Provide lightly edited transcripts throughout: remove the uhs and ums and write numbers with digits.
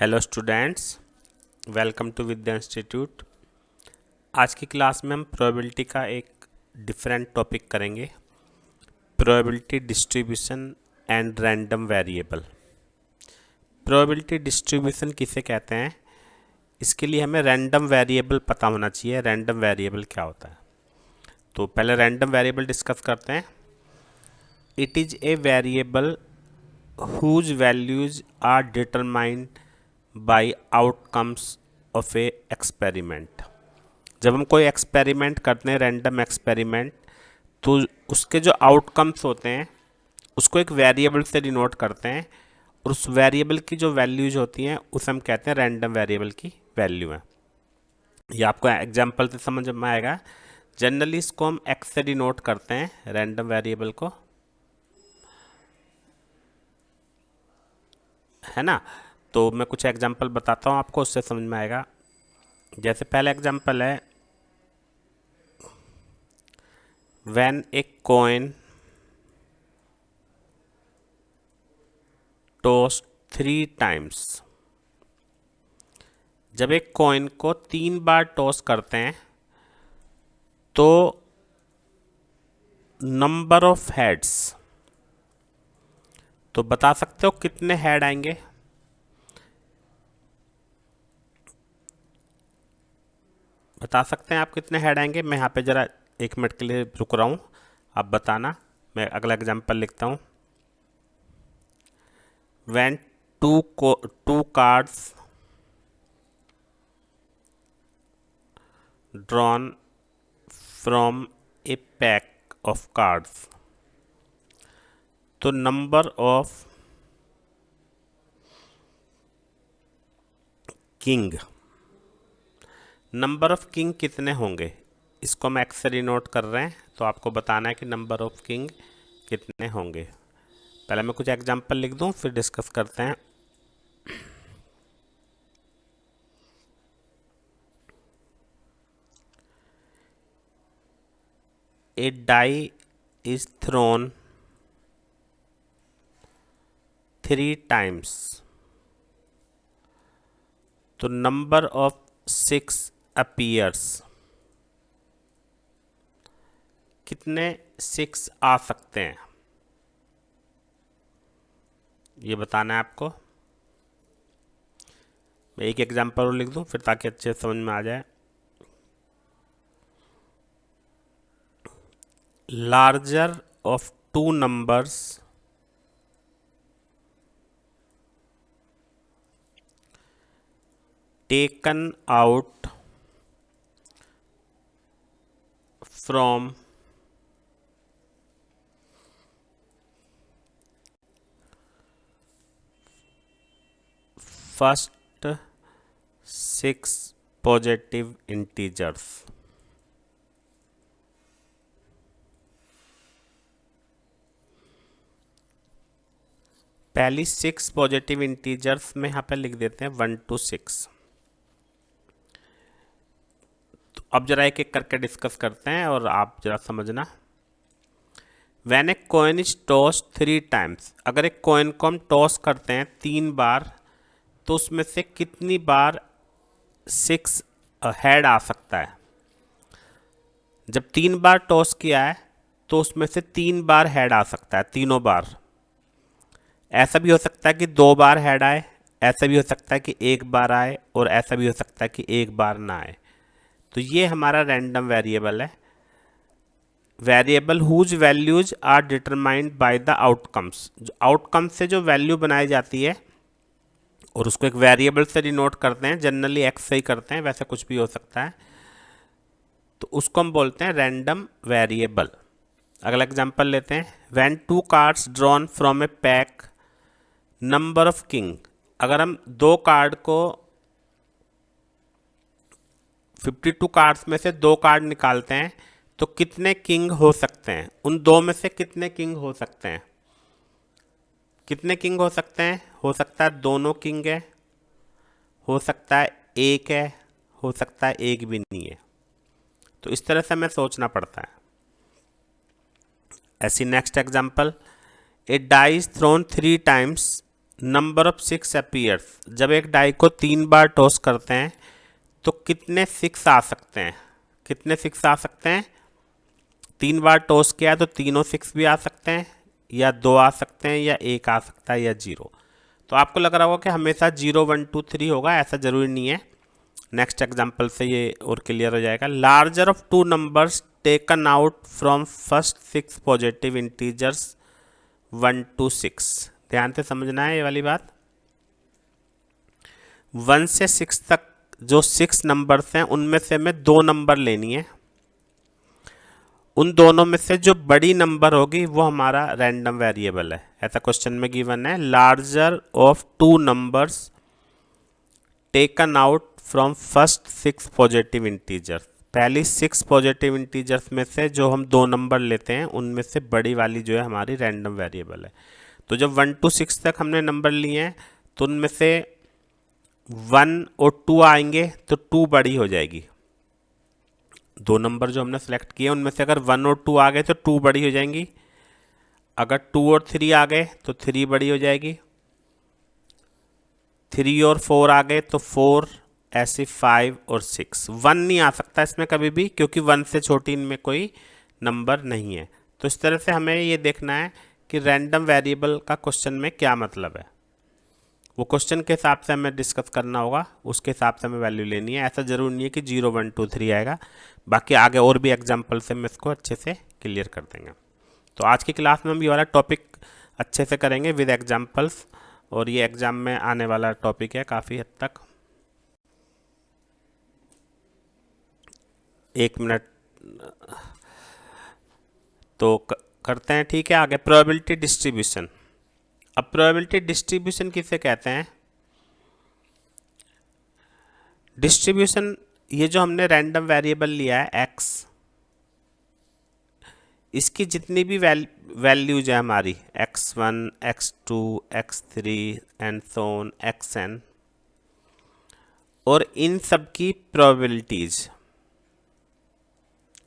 Hello students, welcome to Vidya institute. आज की class में हम प्रोबेबिलिटी का एक डिफरेंट टॉपिक करेंगे, probability distribution and random variable. Probability distribution किसे कहते हैं, इसके लिए हमें रैंडम वेरिएबल पता होना चाहिए। रैंडम वेरिएबल क्या होता है, तो पहले रैंडम वेरिएबल डिस्कस करते हैं। It is a variable whose values are determined by outcomes of a experiment। जब हम कोई एक्सपेरिमेंट करते हैं, रैंडम एक्सपेरिमेंट, तो उसके जो आउटकम्स होते हैं उसको एक वेरिएबल से डिनोट करते हैं, और उस वेरिएबल की जो वैल्यूज होती हैं उसे हम कहते हैं रैंडम वेरिएबल की वैल्यू है। ये आपको एग्जांपल से समझ में आएगा। जनरली इसको हम एक्स से डिनोट करते हैं, रैंडम वेरिएबल को, है ना। तो मैं कुछ एग्जांपल बताता हूँ आपको, उससे समझ में आएगा। जैसे पहला एग्जांपल है, when a coin toss 3 times. जब एक कॉइन को 3 बार टॉस करते हैं तो नंबर ऑफ हेड्स, तो बता सकते हो कितने हेड आएंगे? बता सकते हैं आप कितने हेड आएंगे? मैं यहाँ पे ज़रा 1 मिनट के लिए रुक रहा हूँ, आप बताना। मैं अगला एग्जांपल लिखता हूँ। When to cards drawn from a pack of cards, तो number of king, number of king कितने होंगे, इसको हम एक्स से डिनोट कर रहे हैं। तो आपको बताना है कि नंबर ऑफ किंग कितने होंगे। पहले मैं कुछ एग्जांपल लिख दूं, फिर डिस्कस करते हैं। ए डाई इज थ्रोन 3 टाइम्स, तो नंबर ऑफ 6 अपीयर्स, कितने 6 आ सकते हैं, ये बताना है आपको। मैं एक एग्जांपल और लिख दूं फिर, ताकि अच्छे से समझ में आ जाए। Larger of 2 numbers taken out from first 6 positive integers। पहली 6 पॉजिटिव इंटीजर्स में यहाँ पे लिख देते हैं 1 to 6। तो अब जरा एक एक करके डिस्कस करते हैं और आप जरा समझना। When a coin is toss 3 times, अगर एक कॉइन को हम टॉस करते हैं 3 बार, तो उसमें से कितनी बार 6 हेड आ सकता है? जब 3 बार टॉस किया है तो उसमें से 3 बार हेड आ सकता है, तीनों बार। ऐसा भी हो सकता है कि 2 बार हेड आए, ऐसा भी हो सकता है कि 1 बार आए, और ऐसा भी हो सकता है कि 1 बार ना आए। तो ये हमारा रैंडम वेरिएबल है, variable whose values are determined by the outcomes. जो आउटकम्स से जो वैल्यू बनाई जाती है और उसको एक वेरिएबल से डिनोट करते हैं, जनरली एक्स से ही करते हैं, वैसे कुछ भी हो सकता है, तो उसको हम बोलते हैं रैंडम वेरिएबल। अगला एग्जांपल लेते हैं। When 2 cards drawn from A pack, number of king. अगर हम 2 कार्ड को 52 कार्ड्स में से 2 कार्ड निकालते हैं तो कितने किंग हो सकते हैं? उन 2 में से कितने किंग हो सकते हैं? कितने किंग हो सकते हैं? हो सकता है दोनों किंग है, हो सकता है एक है, हो सकता है एक भी नहीं है। तो इस तरह से हमें सोचना पड़ता है। ऐसी next example, a die is thrown 3 times, number of 6 appears, जब एक डाई को 3 बार टॉस करते हैं तो कितने 6 आ सकते हैं? कितने 6 आ सकते हैं? 3 बार टॉस किया तो तीनों 6 भी आ सकते हैं, या 2 आ सकते हैं, या 1 आ सकता है, या 0। तो आपको लग रहा होगा कि हमेशा 0 1 2 3 होगा, ऐसा ज़रूरी नहीं है। नेक्स्ट एग्जाम्पल से ये और क्लियर हो जाएगा। Larger of 2 numbers taken out from first 6 positive integers 1 to 6। ध्यान से समझना है ये वाली बात। 1 से 6 तक जो 6 नंबर्स हैं उनमें से हमें 2 नंबर लेनी है। उन दोनों में से जो बड़ी नंबर होगी वो हमारा रैंडम वेरिएबल है। ऐसा क्वेश्चन में गिवन है, larger of 2 numbers taken out from first 6 positive integers. पहली 6 पॉजिटिव इंटीजर्स में से जो हम 2 नंबर लेते हैं उनमें से बड़ी वाली जो है हमारी रैंडम वेरिएबल है। तो जब 1 to 6 तक हमने नंबर लिए हैं तो उनमें से 1 और 2 आएंगे तो 2 बड़ी हो जाएगी। 2 नंबर जो हमने सेलेक्ट किए उनमें से अगर 1 और 2 आ गए तो 2 बड़ी हो जाएंगी। अगर 2 और 3 आ गए तो 3 बड़ी हो जाएगी। 3 और 4 आ गए तो 4, ऐसे 5 और 6। 1 नहीं आ सकता इसमें कभी भी, क्योंकि 1 से छोटी इनमें कोई नंबर नहीं है। तो इस तरह से हमें ये देखना है कि रैंडम वेरिएबल का क्वेश्चन में क्या मतलब है। वो क्वेश्चन के हिसाब से हमें डिस्कस करना होगा, उसके हिसाब से हमें वैल्यू लेनी है। ऐसा ज़रूरी नहीं है कि 0 1 2 3 आएगा। बाकी आगे और भी एग्जाम्पल से हम इसको अच्छे से क्लियर कर देंगे। तो आज की क्लास में हम ये वाला टॉपिक अच्छे से करेंगे विद एग्जाम्पल्स, और ये एग्ज़ाम में आने वाला टॉपिक है काफ़ी हद तक। 1 मिनट तो करते हैं, ठीक है। आगे प्रोबेबिलिटी डिस्ट्रीब्यूशन। अब प्रोबेबिलिटी डिस्ट्रीब्यूशन किसे कहते हैं? डिस्ट्रीब्यूशन, ये जो हमने रैंडम वेरिएबल लिया है x, इसकी जितनी भी वैल्यूज है हमारी x1 x2 x3 and so on xn, और इन सब की प्रोबेबिलिटीज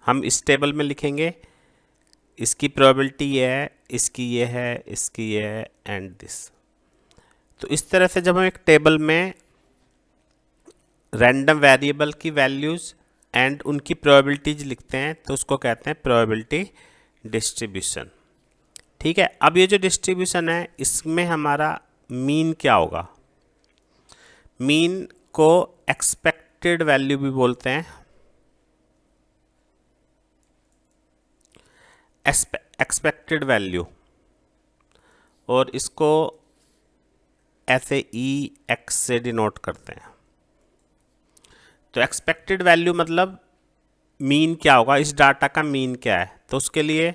हम इस टेबल में लिखेंगे। इसकी प्रोबेबिलिटी ये है, इसकी ये है, इसकी ये है, एंड दिस। तो इस तरह से जब हम एक टेबल में रैंडम वेरिएबल की वैल्यूज एंड उनकी प्रोबेबिलिटीज लिखते हैं तो उसको कहते हैं प्रोबेबिलिटी डिस्ट्रीब्यूशन। ठीक है। अब ये जो डिस्ट्रीब्यूशन है इसमें हमारा मीन क्या होगा? मीन को एक्सपेक्टेड वैल्यू भी बोलते हैं, एक्सपेक्टेड वैल्यू, और इसको ऐसे EX से डिनोट करते हैं। तो एक्सपेक्टेड वैल्यू मतलब मीन क्या होगा, इस डाटा का मीन क्या है। तो उसके लिए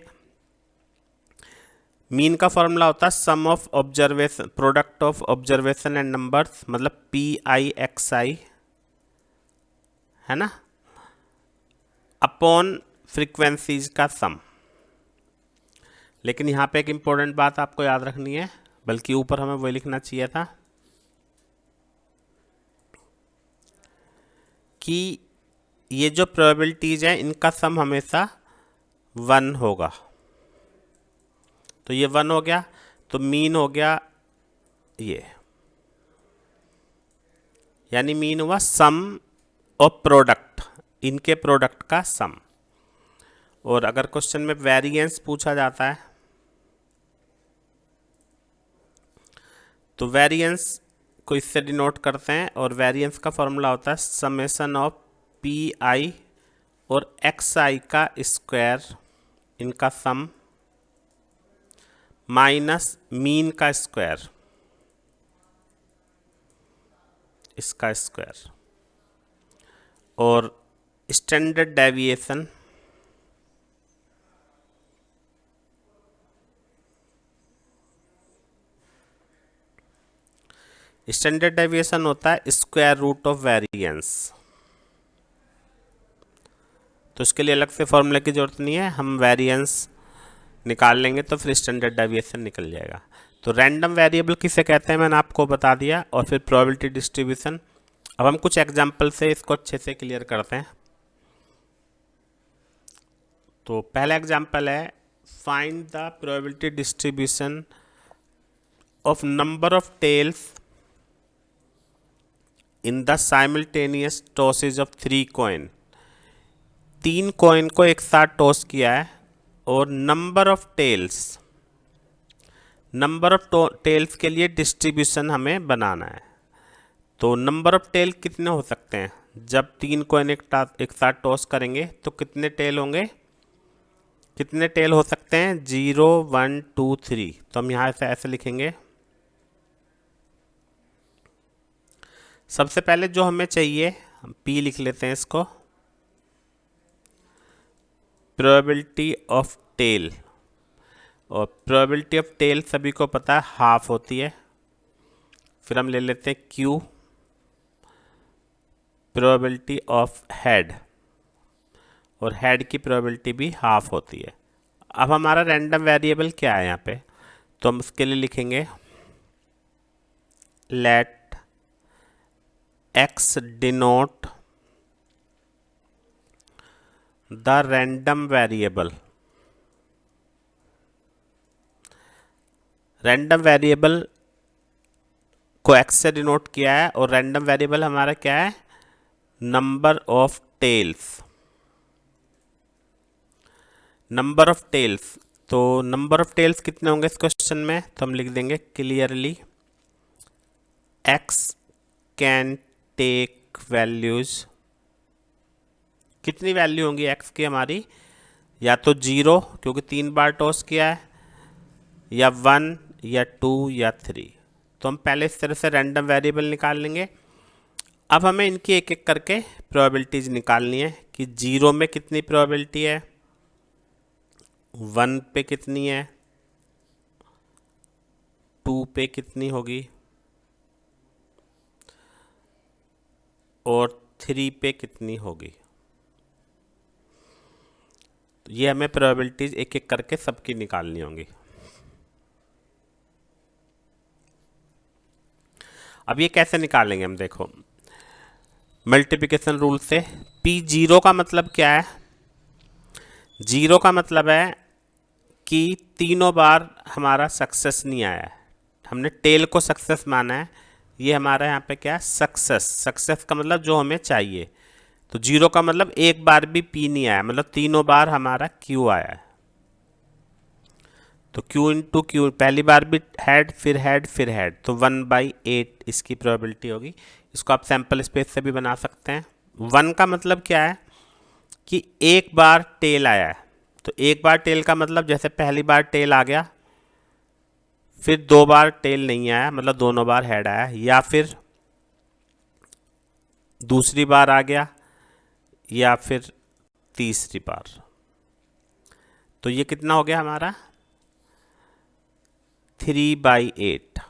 मीन का फॉर्मूला होता है sum of observation, product of observation and numbers, मतलब PIXI, है ना, अपॉन फ्रीक्वेंसीज का सम। लेकिन यहाँ पे एक इम्पोर्टेंट बात आपको याद रखनी है, बल्कि ऊपर हमें वही लिखना चाहिए था कि ये जो प्रोबेबिलिटीज हैं इनका सम हमेशा 1 होगा। तो ये 1 हो गया, तो मीन हो गया ये, यानी मीन हुआ सम ऑफ प्रोडक्ट, इनके प्रोडक्ट का सम। और अगर क्वेश्चन में वेरिएंस पूछा जाता है तो वेरिएंस को इससे डिनोट करते हैं, और वेरिएंस का फॉर्मूला होता है समेशन ऑफ PI और XI का स्क्वायर, इनका सम, माइनस मीन का स्क्वायर, इसका स्क्वायर, और स्टैंडर्ड डेविएशन स्टैंडर्ड डेविएशन होता है स्क्वायर रूट ऑफ वेरिएंस। तो इसके लिए अलग से फॉर्मूले की जरूरत नहीं है, हम वेरिएंस निकाल लेंगे तो फिर स्टैंडर्ड डेविएशन निकल जाएगा। तो रैंडम वेरिएबल किसे कहते हैं मैंने आपको बता दिया, और फिर प्रोबेबिलिटी डिस्ट्रीब्यूशन। अब हम कुछ एग्जांपल से इसको अच्छे से क्लियर करते हैं। तो पहला एग्जांपल है, find the probability distribution of number of tails in the simultaneous tosses of 3 coin. 3 coin को एक साथ टॉस किया है और number of tails, number of tails के लिए डिस्ट्रीब्यूशन हमें बनाना है। तो नंबर ऑफ टेल कितने हो सकते हैं? जब 3 कॉइन एक साथ टॉस करेंगे तो कितने टेल होंगे, कितने टेल हो सकते हैं? 0 1 2 3। तो हम यहाँ से ऐसे लिखेंगे। सबसे पहले जो हमें चाहिए, हम P लिख लेते हैं इसको, प्रोबेबिलिटी ऑफ टेल। और प्रोबेबिलिटी ऑफ टेल सभी को पता है हाफ होती है। फिर हम ले लेते हैं Q, प्रोबेबिलिटी ऑफ हेड, और हेड की प्रोबेबिलिटी भी हाफ होती है। अब हमारा रैंडम वेरिएबल क्या है यहाँ पे? तो हम उसके लिए लिखेंगे let x denote the random variable. Random variable को x से डिनोट किया है और रैंडम वेरिएबल हमारा क्या है? Number of tails. Number of tails, तो नंबर ऑफ टेल्स कितने होंगे इस क्वेश्चन में? तो हम लिख देंगे clearly x can take values. कितनी वैल्यू होंगी x की हमारी? या तो 0 क्योंकि 3 बार टॉस किया है, या 1 या 2 या 3। तो हम पहले इस तरह से रैंडम वेरिएबल निकाल लेंगे। अब हमें इनकी एक एक करके प्रोबेबिलिटीज निकालनी है कि 0 में कितनी प्रोबेबिलिटी है, 1 पे कितनी है, 2 पे कितनी होगी और 3 पे कितनी होगी। तो ये हमें प्रोबेबिलिटीज एक एक करके सबकी निकालनी होंगी। अब ये कैसे निकालेंगे हम? देखो, मल्टीप्लिकेशन रूल से। P0 का मतलब क्या है? 0 का मतलब है कि तीनों बार हमारा सक्सेस नहीं आया है, हमने टेल को सक्सेस माना है। ये हमारा यहाँ पे क्या है? सक्सेस। सक्सेस का मतलब जो हमें चाहिए। तो 0 का मतलब एक बार भी P नहीं आया, मतलब तीनों बार हमारा Q आया है। तो Q इंटू Q, पहली बार भी हेड, फिर हेड, फिर हेड, तो 1/8 इसकी प्रोबेबिलिटी होगी। इसको आप सैंपल स्पेस से भी बना सकते हैं। 1 का मतलब क्या है? कि एक बार टेल आया है। तो एक बार टेल का मतलब जैसे पहली बार टेल आ गया, फिर 2 बार टेल नहीं आया, मतलब दोनों बार हेड आया, या फिर दूसरी बार आ गया, या फिर तीसरी बार। तो ये कितना हो गया हमारा? 3/8।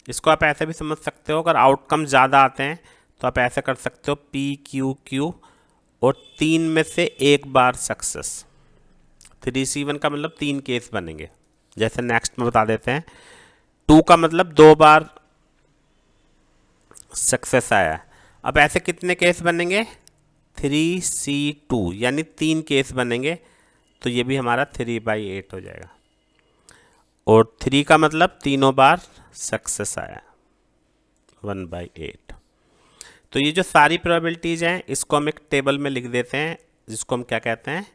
इसको आप ऐसे भी समझ सकते हो, अगर आउटकम ज़्यादा आते हैं तो आप ऐसे कर सकते हो PQQ और 3 में से एक बार सक्सेस। 3C1 का मतलब 3 केस बनेंगे, जैसे नेक्स्ट में बता देते हैं। 2 का मतलब 2 बार सक्सेस आया है। अब ऐसे कितने केस बनेंगे? 3C2, यानी 3 केस बनेंगे। तो ये भी हमारा 3/8 हो जाएगा। और 3 का मतलब तीनों बार सक्सेस आया, 1/8। तो ये जो सारी प्रोबेबिलिटीज़ हैं इसको हम एक टेबल में लिख देते हैं, जिसको हम क्या कहते हैं?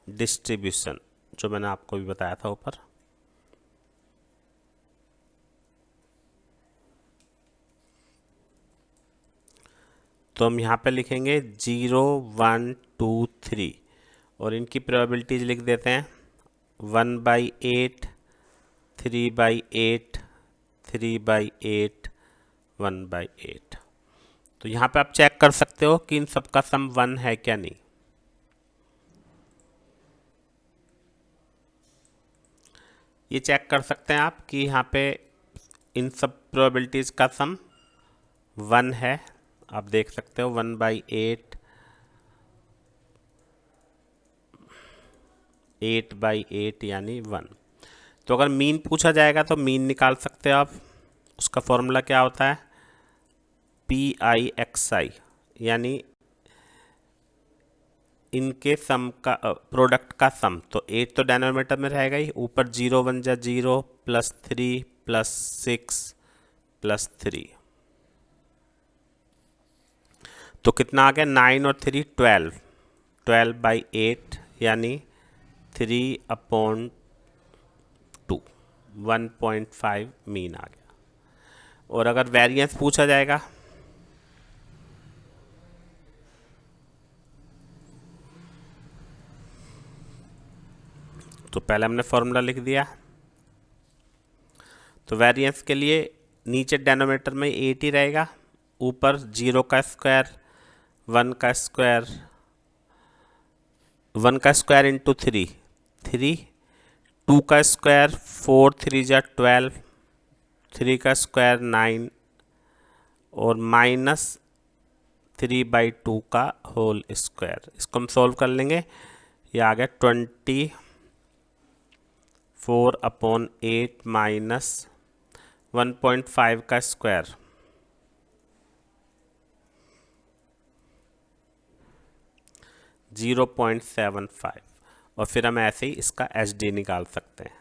डिस्ट्रीब्यूशन, जो मैंने आपको भी बताया था ऊपर। तो हम यहाँ पे लिखेंगे 0 1 2 3 और इनकी प्रोबेबिलिटीज लिख देते हैं 1/8, 3/8, 3/8, 1/8। तो यहाँ पे आप चेक कर सकते हो कि इन सब का सम 1 है क्या नहीं। ये चेक कर सकते हैं आप कि यहाँ पे इन सब प्रोबेबिलिटीज़ का सम 1 है। आप देख सकते हो 1/8, 8/8 यानी 1। तो अगर मीन पूछा जाएगा तो मीन निकाल सकते हो आप। उसका फॉर्मूला क्या होता है? PIXI, यानी इनके सम का प्रोडक्ट का सम। तो 8 तो डिनोमिनेटर में रहेगा ही, ऊपर 0 1 जा 0, +3 प्लस 6 प्लस 3, तो कितना आ गया 9 और 3 12, 12/8 यानी 3/2, 1.5 मीन आ गया। और अगर वेरिएंस पूछा जाएगा तो पहले हमने फॉर्मूला लिख दिया। तो वेरिएंस के लिए नीचे डेनोमिनेटर में 8 ही रहेगा, ऊपर 0 का स्क्वायर, 1 का स्क्वायर, 1 का स्क्वायर इंटू 3, 3, 2 का स्क्वायर 4 3 जा 12, 3 का स्क्वायर 9 और माइनस 3/2 का होल स्क्वायर। इसको हम सॉल्व कर लेंगे, ये आ गया 24/8 माइनस 1.5 का स्क्वायर, 0.75, और फिर हम ऐसे ही इसका एचडी निकाल सकते हैं।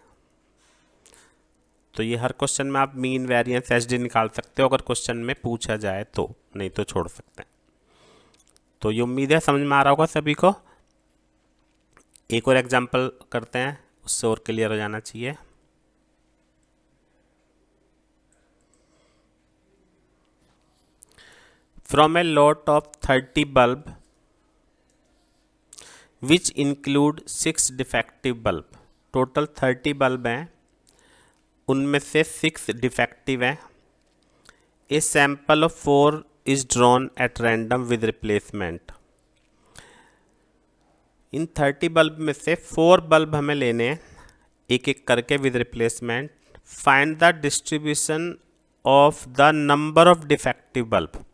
तो ये हर क्वेश्चन में आप मीन वेरिएंस एचडी निकाल सकते हो अगर क्वेश्चन में पूछा जाए तो, नहीं तो छोड़ सकते हैं। तो ये उम्मीद है समझ में आ रहा होगा सभी को। एक और एग्जांपल करते हैं, उससे और क्लियर हो जाना चाहिए। From a lot of 30 bulb which include 6 defective bulb, total 30 bulb हैं, उनमें से 6 डिफेक्टिव हैं। A sample of 4 is drawn at random with replacement. In 30 bulb में से 4 बल्ब हमें लेने हैं एक एक करके with replacement. Find the distribution of the number of defective bulb.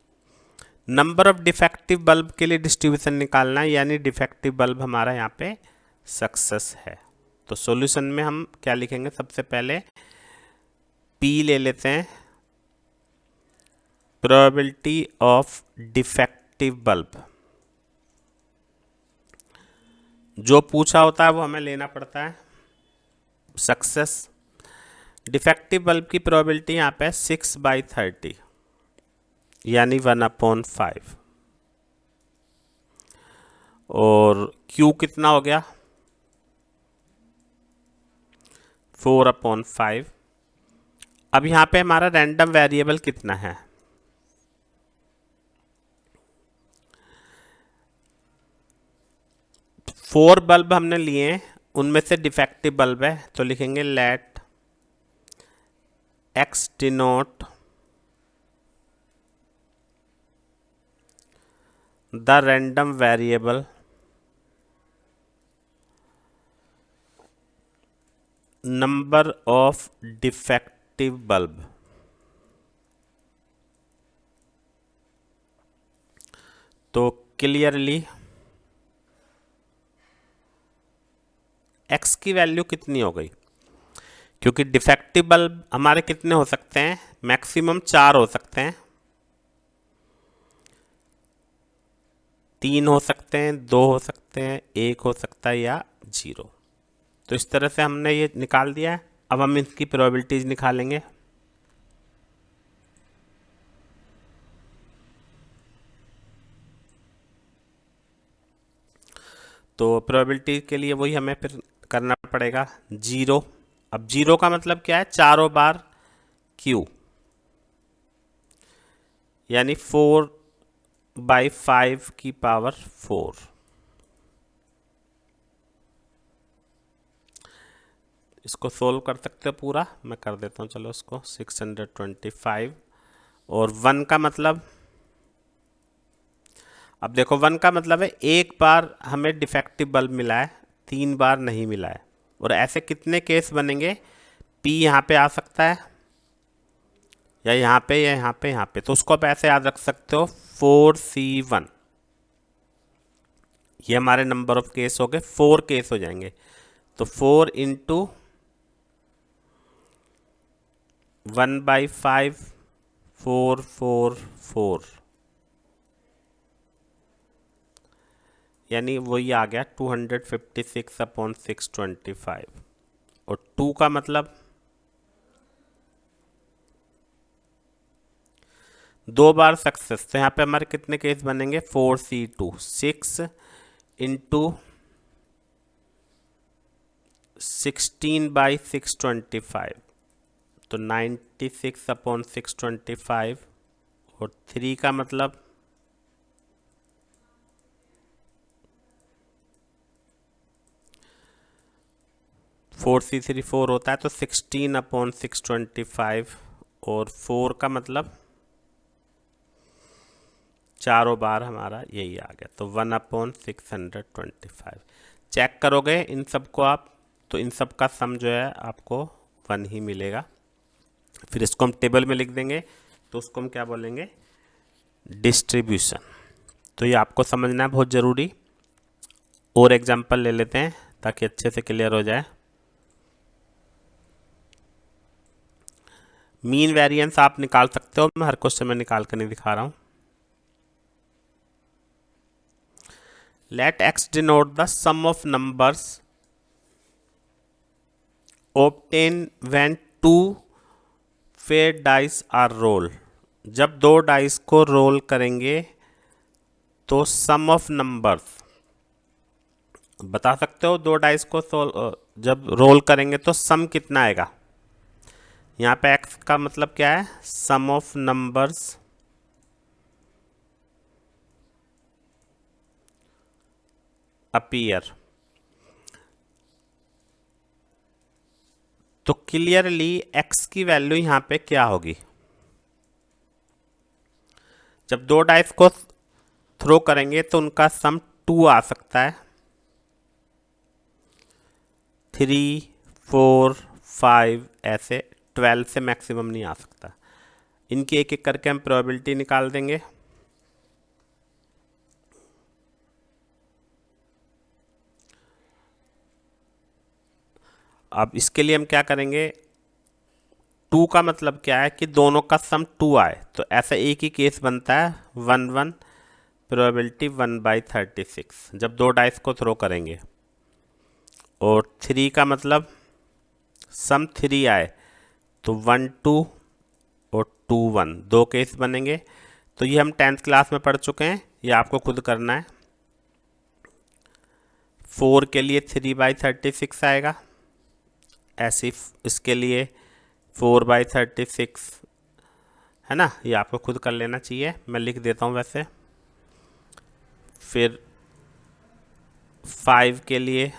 Number of defective bulb के लिए डिस्ट्रीब्यूशन निकालना है, यानी डिफेक्टिव बल्ब हमारा यहाँ पे सक्सेस है। तो सॉल्यूशन में हम क्या लिखेंगे, सबसे पहले P ले लेते हैं, प्रोबेबिलिटी ऑफ डिफेक्टिव बल्ब। जो पूछा होता है वो हमें लेना पड़ता है, सक्सेस। डिफेक्टिव बल्ब की प्रोबेबिलिटी यहाँ पे 6/30 यानी 1/5, और Q कितना हो गया 4/5। अब यहाँ पे हमारा रैंडम वेरिएबल कितना है, फोर बल्ब हमने लिए हैं, उनमें से डिफेक्टिव बल्ब है, तो लिखेंगे let x denote the random variable number of defective bulb. तो क्लियरली x की वैल्यू कितनी हो गई, क्योंकि डिफेक्टिव बल्ब हमारे कितने हो सकते हैं, मैक्सिमम 4 हो सकते हैं, 3 हो सकते हैं, 2 हो सकते हैं, 1 हो सकता है या 0। तो इस तरह से हमने ये निकाल दिया है। अब हम इसकी प्रोबेबिलिटीज निकालेंगे। तो प्रोबेबिलिटी के लिए वही हमें फिर करना पड़ेगा 0। अब 0 का मतलब क्या है, चारों बार Q, यानी 4/5 की पावर 4। इसको सोल्व कर सकते हो पूरा, मैं कर देता हूँ, चलो इसको 625। और 1 का मतलब, अब देखो 1 का मतलब है एक बार हमें डिफेक्टिव बल्ब मिला है, 3 बार नहीं मिला है। और ऐसे कितने केस बनेंगे, P यहाँ पे आ सकता है, या यहाँ पे, या यहाँ पे, यहाँ पे। तो उसको आप ऐसे याद रख सकते हो 4C1। ये हमारे नंबर ऑफ केस हो गए, 4 केस हो जाएंगे। तो 4 इंटू 1/5, 4 4 4, यानी वही आ गया 256/625। और 2 का मतलब 2 बार सक्सेस, तो यहाँ पे हमारे कितने केस बनेंगे, 4C2, 6 इंटू 16/625, तो 96/625, और 3 का मतलब 4C3 4 होता है, तो 16/625, और 4 का मतलब चारों बार हमारा यही आ गया, तो 1/625। चेक करोगे इन सब को आप, तो इन सब का सम जो है आपको 1 ही मिलेगा। फिर इसको हम टेबल में लिख देंगे, तो उसको हम क्या बोलेंगे, डिस्ट्रीब्यूशन। तो ये आपको समझना है बहुत ज़रूरी। और एग्जांपल ले लेते हैं ताकि अच्छे से क्लियर हो जाए। मीन वेरिएंस आप निकाल सकते हो, मैं हर क्वेश्चन में निकाल कर नहीं दिखा रहा हूँ। Let X denote the sum of numbers obtain when 2 fair dice are roll. जब 2 डाइस को रोल करेंगे तो सम ऑफ नंबर्स बता सकते हो। 2 डाइस को जब रोल करेंगे तो सम कितना आएगा। यहाँ पे x का मतलब क्या है, सम ऑफ नंबर्स अपीयर। तो क्लियरली x की वैल्यू यहाँ पे क्या होगी, जब 2 डाइस को थ्रो करेंगे तो उनका सम 2 आ सकता है, 3, 4, 5, ऐसे 12 से मैक्सिमम नहीं आ सकता। इनकी एक एक करके हम प्रोबेबिलिटी निकाल देंगे। अब इसके लिए हम क्या करेंगे, 2 का मतलब क्या है कि दोनों का सम 2 आए, तो ऐसा एक ही केस बनता है 1/1 प्रोबेबिलिटी 1/36 जब 2 डाइस को थ्रो करेंगे। और 3 का मतलब सम 3 आए, तो 1 2 और 2 1, 2 केस बनेंगे। तो ये हम 10th क्लास में पढ़ चुके हैं, ये आपको खुद करना है। 4 के लिए 3/36 आएगा, ऐसे इसके लिए 4/36 है ना, ये आपको खुद कर लेना चाहिए, मैं लिख देता हूँ वैसे। फिर 5 के लिए,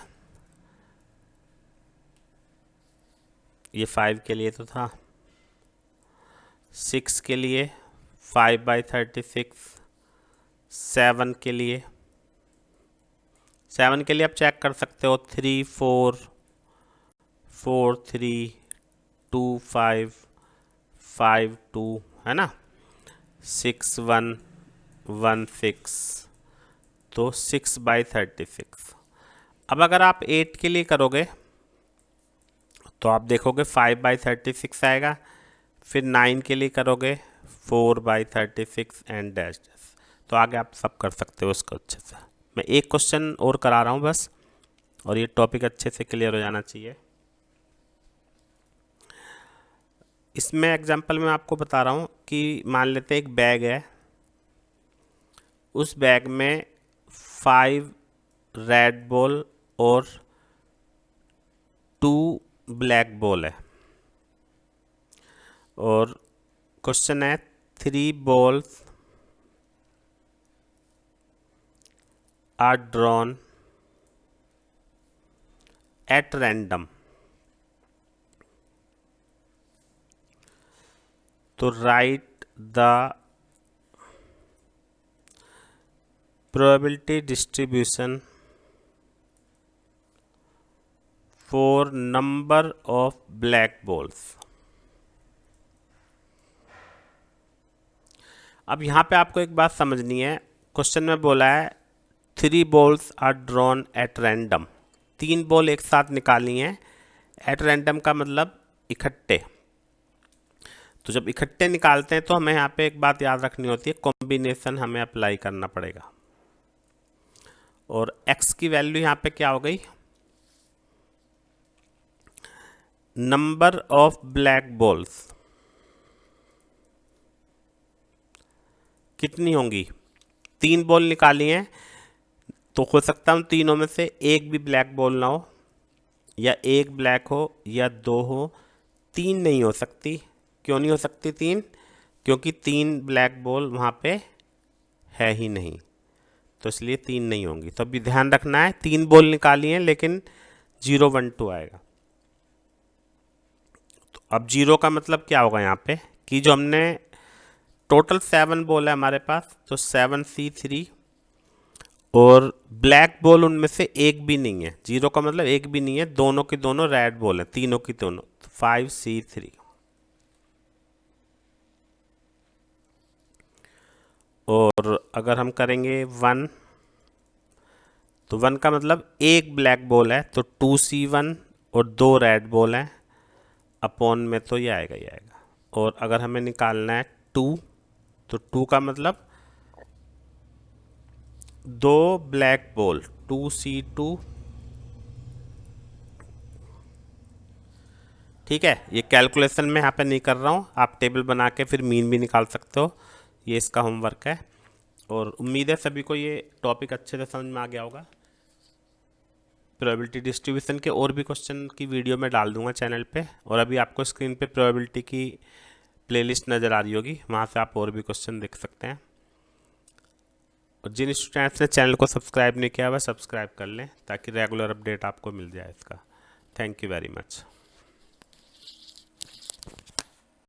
ये 5 के लिए तो था, 6 के लिए 5/36, 7 के लिए, 7 के लिए आप चेक कर सकते हो 3 4 4 3 2 5 5 2 है ना, 6 1 1 6, तो 6/36। अब अगर आप 8 के लिए करोगे तो आप देखोगे 5/36 आएगा, फिर 9 के लिए करोगे 4/36 एंड डैश डैश। तो आगे आप सब कर सकते हो उसको अच्छे से। मैं एक क्वेश्चन और करा रहा हूँ बस, और ये टॉपिक अच्छे से क्लियर हो जाना चाहिए। इसमें एग्जांपल में आपको बता रहा हूँ कि मान लेते हैं एक बैग है, उस बैग में 5 रेड बॉल और 2 ब्लैक बॉल है, और क्वेश्चन है 3 balls are drawn at random। तो right the probability distribution for number of black balls। अब यहाँ पे आपको एक बात समझनी है, क्वेश्चन में बोला है 3 balls are drawn at random, 3 ball एक साथ निकालनी है। एट रैंडम का मतलब इकट्ठे। तो जब इकट्ठे निकालते हैं तो हमें यहाँ पे एक बात याद रखनी होती है, कॉम्बिनेशन हमें अप्लाई करना पड़ेगा। और x की वैल्यू यहाँ पे क्या हो गई, नंबर ऑफ ब्लैक बॉल्स कितनी होंगी? 3 बॉल निकाली हैं, तो हो सकता है उन तीनों में से एक भी ब्लैक बॉल ना हो, या एक ब्लैक हो या 2 हो। 3 नहीं हो सकती। क्यों नहीं हो सकती 3? क्योंकि 3 ब्लैक बॉल वहाँ पे है ही नहीं, तो इसलिए 3 नहीं होंगी। तो अभी ध्यान रखना है, 3 बॉल निकाली हैं लेकिन 0 1 2 आएगा। तो अब 0 का मतलब क्या होगा यहाँ पे कि जो हमने टोटल 7 बॉल है हमारे पास, तो 7C3, और ब्लैक बॉल उनमें से एक भी नहीं है। 0 का मतलब एक भी नहीं है, दोनों की दोनों रेड बॉल है, तीनों की दोनों। 5C3। और अगर हम करेंगे 1, तो 1 का मतलब एक ब्लैक बॉल है, तो 2C1, और 2 रेड बॉल हैं, अपॉन में तो ये आएगा ही आएगा। और अगर हमें निकालना है 2, तो 2 का मतलब 2 ब्लैक बॉल, 2C2। ठीक है, ये कैलकुलेशन में यहाँ पे नहीं कर रहा हूँ, आप टेबल बना के फिर मीन भी निकाल सकते हो। ये इसका होमवर्क है, और उम्मीद है सभी को ये टॉपिक अच्छे से समझ में आ गया होगा। प्रोबेबिलिटी डिस्ट्रीब्यूशन के और भी क्वेश्चन की वीडियो मैं डाल दूंगा चैनल पे, और अभी आपको स्क्रीन पे प्रोबेबिलिटी की प्लेलिस्ट नज़र आ रही होगी, वहाँ से आप और भी क्वेश्चन देख सकते हैं। और जिन स्टूडेंट्स ने चैनल को सब्सक्राइब नहीं किया वह सब्सक्राइब कर लें, ताकि रेगुलर अपडेट आपको मिल जाए इसका। Thank you very much.